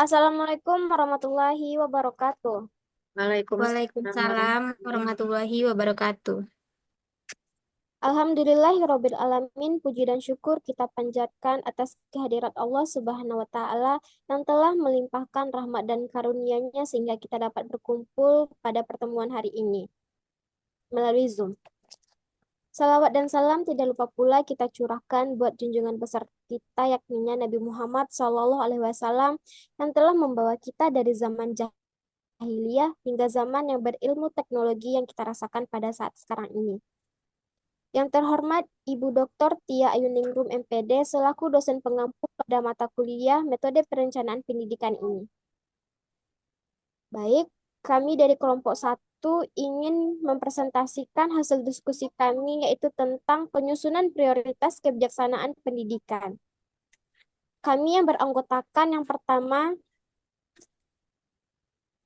Assalamualaikum warahmatullahi wabarakatuh. Waalaikumsalam Waalaikumsalam. warahmatullahi wabarakatuh. Alhamdulillahirabbil alamin, puji dan syukur kita panjatkan atas kehadirat Allah Subhanahu wa taala yang telah melimpahkan rahmat dan karunia-Nya sehingga kita dapat berkumpul pada pertemuan hari ini melalui Zoom. Salawat dan salam tidak lupa pula kita curahkan buat junjungan besar kita yakni Nabi Muhammad SAW yang telah membawa kita dari zaman jahiliyah hingga zaman yang berilmu teknologi yang kita rasakan pada saat sekarang ini. Yang terhormat Ibu Dr. Tia Ayuningrum MPD selaku dosen pengampu pada mata kuliah Metode Perencanaan Pendidikan ini. Baik, kami dari kelompok 1 ingin mempresentasikan hasil diskusi kami yaitu tentang penyusunan prioritas kebijaksanaan pendidikan. Kami yang beranggotakan yang pertama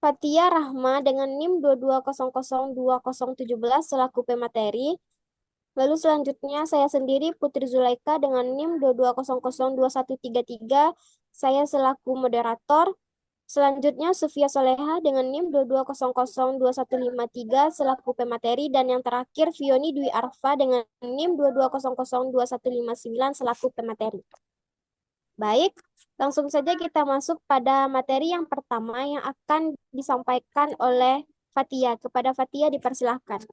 Fatia Rahma dengan NIM 22002017 selaku pemateri. Lalu selanjutnya saya sendiri Putri Zulaika dengan NIM 22002133 saya selaku moderator. Selanjutnya Sufia Soleha dengan NIM 22002153 selaku pemateri dan yang terakhir Fioni Dwi Arfa dengan NIM 22002159 selaku pemateri. Baik, langsung saja kita masuk pada materi yang pertama yang akan disampaikan oleh Fatia. Kepada Fatia dipersilahkan.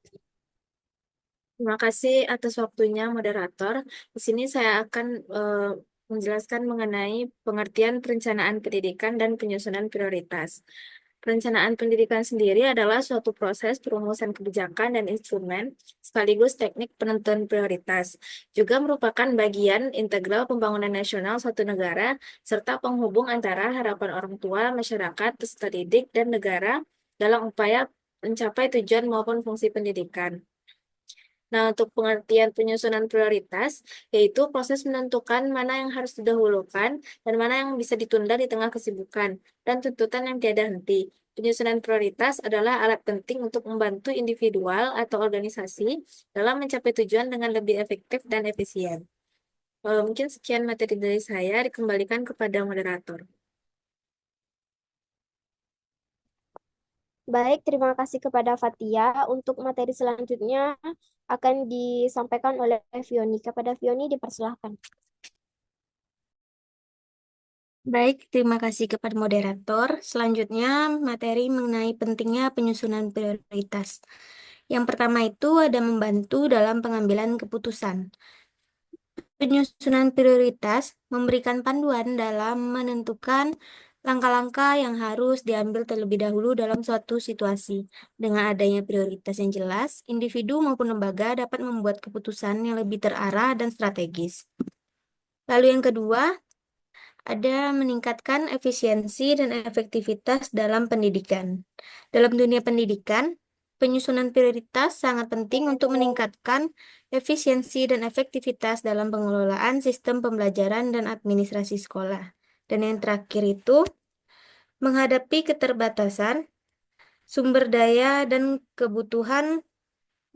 Terima kasih atas waktunya, moderator. Di sini saya akan menjelaskan mengenai pengertian perencanaan pendidikan dan penyusunan prioritas. Perencanaan pendidikan sendiri adalah suatu proses perumusan kebijakan dan instrumen sekaligus teknik penentuan prioritas. Juga merupakan bagian integral pembangunan nasional suatu negara serta penghubung antara harapan orang tua, masyarakat, peserta didik, dan negara dalam upaya mencapai tujuan maupun fungsi pendidikan. Nah, untuk pengertian penyusunan prioritas, yaitu proses menentukan mana yang harus didahulukan dan mana yang bisa ditunda di tengah kesibukan, dan tuntutan yang tiada henti. Penyusunan prioritas adalah alat penting untuk membantu individual atau organisasi dalam mencapai tujuan dengan lebih efektif dan efisien. Mungkin sekian materi dari saya, dikembalikan kepada moderator. Baik, terima kasih kepada Fatia. Untuk materi selanjutnya akan disampaikan oleh Fioni. Kepada Fioni dipersilahkan. Baik, terima kasih kepada moderator. Selanjutnya, materi mengenai pentingnya penyusunan prioritas. Yang pertama itu ada membantu dalam pengambilan keputusan. Penyusunan prioritas memberikan panduan dalam menentukan langkah-langkah yang harus diambil terlebih dahulu dalam suatu situasi. Dengan adanya prioritas yang jelas, individu maupun lembaga dapat membuat keputusan yang lebih terarah dan strategis. Lalu yang kedua, ada meningkatkan efisiensi dan efektivitas dalam pendidikan. Dalam dunia pendidikan, penyusunan prioritas sangat penting untuk meningkatkan efisiensi dan efektivitas dalam pengelolaan sistem pembelajaran dan administrasi sekolah. Dan yang terakhir itu, menghadapi keterbatasan sumber daya dan kebutuhan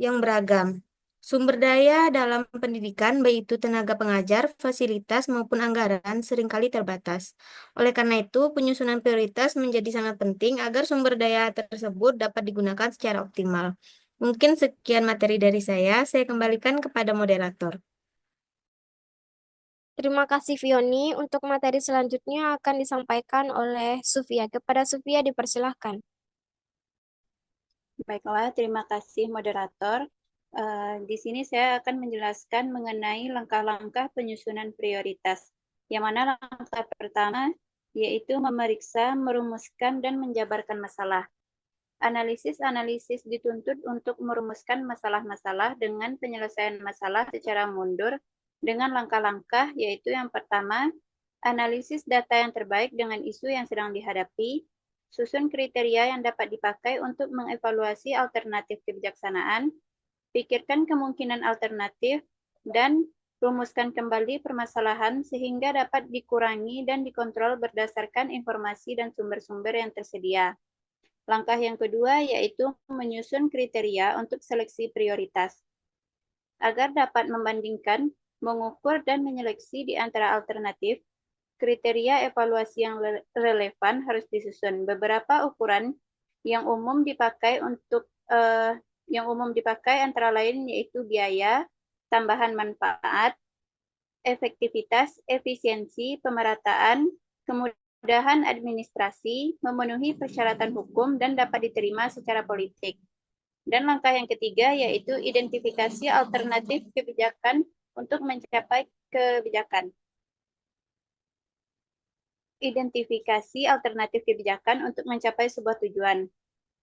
yang beragam. Sumber daya dalam pendidikan, baik itu tenaga pengajar, fasilitas, maupun anggaran, seringkali terbatas. Oleh karena itu, penyusunan prioritas menjadi sangat penting agar sumber daya tersebut dapat digunakan secara optimal. Mungkin sekian materi dari saya kembalikan kepada moderator. Terima kasih Fioni. Untuk materi selanjutnya akan disampaikan oleh Sufia. Kepada Sufia dipersilahkan. Baiklah, terima kasih moderator. Di sini saya akan menjelaskan mengenai langkah-langkah penyusunan prioritas. Yang mana langkah pertama yaitu memeriksa, merumuskan, dan menjabarkan masalah. Analisis-analisis dituntut untuk merumuskan masalah-masalah dengan penyelesaian masalah secara mundur dengan langkah-langkah yaitu yang pertama, analisis data yang terbaik dengan isu yang sedang dihadapi, susun kriteria yang dapat dipakai untuk mengevaluasi alternatif kebijaksanaan, pikirkan kemungkinan alternatif, dan rumuskan kembali permasalahan sehingga dapat dikurangi dan dikontrol berdasarkan informasi dan sumber-sumber yang tersedia. Langkah yang kedua yaitu menyusun kriteria untuk seleksi prioritas. Agar dapat membandingkan, mengukur, dan menyeleksi di antara alternatif, kriteria evaluasi yang relevan harus disusun. Beberapa ukuran yang umum dipakai antara lain yaitu biaya, tambahan manfaat, efektivitas, efisiensi, pemerataan, kemudahan administrasi, memenuhi persyaratan hukum, dan dapat diterima secara politik. Dan langkah yang ketiga yaitu identifikasi alternatif kebijakan untuk mencapai kebijakan. Identifikasi alternatif kebijakan untuk mencapai sebuah tujuan.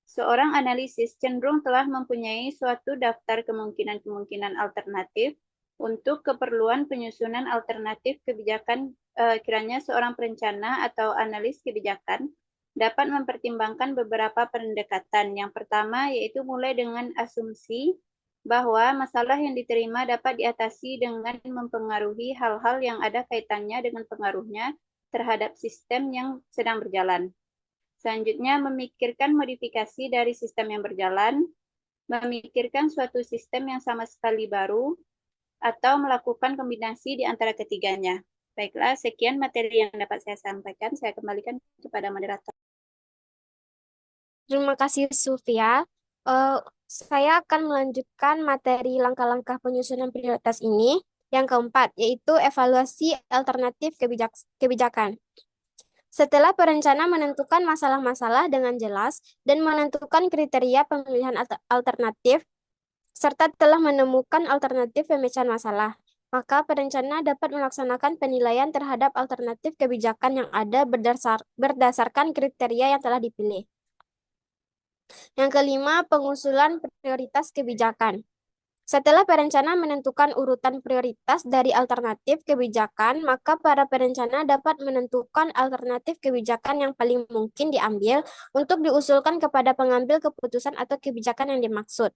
Seorang analisis cenderung telah mempunyai suatu daftar kemungkinan-kemungkinan alternatif untuk keperluan penyusunan alternatif kebijakan. Kiranya seorang perencana atau analis kebijakan dapat mempertimbangkan beberapa pendekatan. Yang pertama yaitu mulai dengan asumsi bahwa masalah yang diterima dapat diatasi dengan mempengaruhi hal-hal yang ada kaitannya dengan pengaruhnya terhadap sistem yang sedang berjalan. Selanjutnya, memikirkan modifikasi dari sistem yang berjalan, memikirkan suatu sistem yang sama sekali baru, atau melakukan kombinasi di antara ketiganya. Baiklah, sekian materi yang dapat saya sampaikan. Saya kembalikan kepada moderator. Terima kasih, Sufia. Saya akan melanjutkan materi langkah-langkah penyusunan prioritas ini. Yang keempat, yaitu evaluasi alternatif kebijakan. Setelah perencana menentukan masalah-masalah dengan jelas dan menentukan kriteria pemilihan alternatif, serta telah menemukan alternatif pemecahan masalah, maka perencana dapat melaksanakan penilaian terhadap alternatif kebijakan yang ada berdasarkan kriteria yang telah dipilih. Yang kelima, pengusulan prioritas kebijakan. Setelah perencana menentukan urutan prioritas dari alternatif kebijakan, maka para perencana dapat menentukan alternatif kebijakan yang paling mungkin diambil untuk diusulkan kepada pengambil keputusan atau kebijakan yang dimaksud.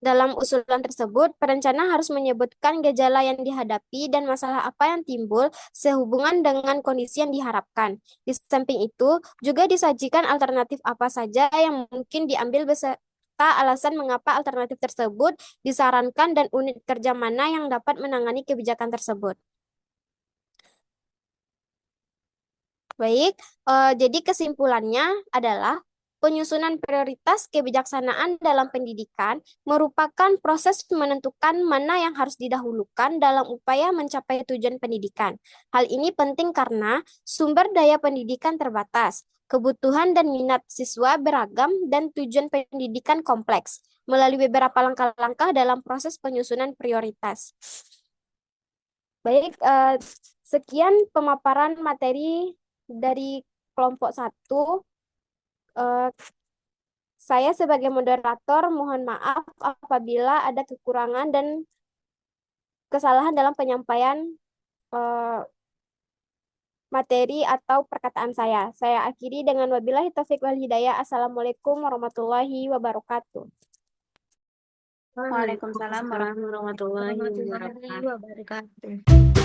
Dalam usulan tersebut, perencana harus menyebutkan gejala yang dihadapi dan masalah apa yang timbul sehubungan dengan kondisi yang diharapkan. Di samping itu, juga disajikan alternatif apa saja yang mungkin diambil beserta alasan mengapa alternatif tersebut disarankan dan unit kerja mana yang dapat menangani kebijakan tersebut. Baik, jadi kesimpulannya adalah penyusunan prioritas kebijaksanaan dalam pendidikan merupakan proses menentukan mana yang harus didahulukan dalam upaya mencapai tujuan pendidikan. Hal ini penting karena sumber daya pendidikan terbatas, kebutuhan dan minat siswa beragam, dan tujuan pendidikan kompleks. Melalui beberapa langkah-langkah dalam proses penyusunan prioritas. Baik, sekian pemaparan materi dari kelompok 1. Saya sebagai moderator mohon maaf apabila ada kekurangan dan kesalahan dalam penyampaian materi atau perkataan saya. Saya akhiri dengan wabillahi taufiq wal hidayah. Assalamualaikum warahmatullahi wabarakatuh. Waalaikumsalam warahmatullahi warahmatullahi wabarakatuh.